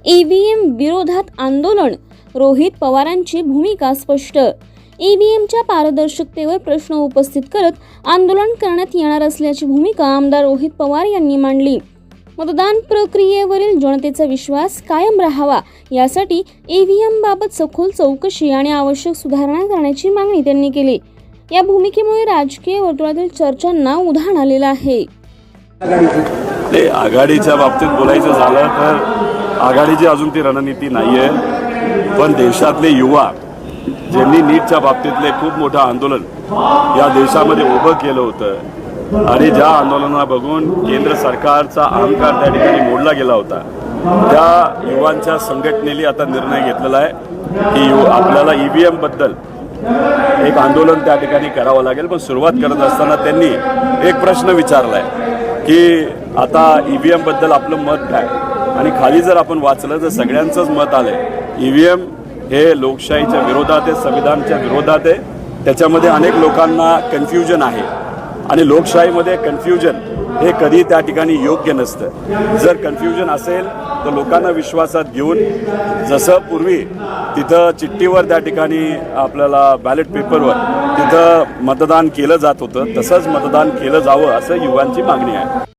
EVM विरोधात आंदोलन, रोहित पवारांची भूमिका स्पष्ट। ईव्हीएमच्या पारदर्शकतेवर प्रश्न उपस्थित करत आंदोलन करण्यात येणार असल्याची भूमिका आमदार रोहित पवार यांनी मांडली। मतदान प्रक्रियेवरील जनतेचा विश्वास कायम राहावा यासाठी ईव्हीएम बाबत सखोल चौकशी आणि आवश्यक सुधारणा करण्याची मागणी त्यांनी केली। या भूमिकेमुळे राजकीय वर्तुळातील चर्चांना उधाण आलेलं आहे। आघाडीच्या बाबतीत बोलायचं झालं तर आघाडीची अजून ती रणनीती नाहीये, पण देशातले युवा ज्यांनी नीटच्या बाबतीतले खूप मोठं आंदोलन या देशामध्ये उभं केलं होतं आणि ज्या आंदोलनाला बघून केंद्र सरकारचा अहंकार त्या ठिकाणी मोडला गेला होता, त्या युवांच्या संघटनेने आता निर्णय घेतलेला आहे की आपल्याला ईव्हीएम बद्दल एक आंदोलन त्या ठिकाणी करावं लागेल। पण सुरुवात करत असताना त्यांनी एक प्रश्न विचारलाय की आता ईव्हीएम बद्दल आपलं मत काय, आणि खाली जर आपण वाचलं तर सगळ्यांचंच मत आलंय ईव्हीएम हे लोकशाहीच्या विरोधात आहे, संविधानाच्या विरोधात आहे। त्याच्यामध्ये अनेक लोकांना कन्फ्युजन आहे आणि लोकशाहीमध्ये कन्फ्युजन हे कधी त्या ठिकाणी योग्य नसतं। जर कन्फ्युजन असेल तर लोकांना विश्वासात घेऊन जसं पूर्वी तिथं चिठ्ठीवर त्या ठिकाणी आपल्याला बॅलेट पेपरवर तिथं मतदान केलं जात होतं तसंच मतदान केलं जावं असं युवांची मागणी आहे।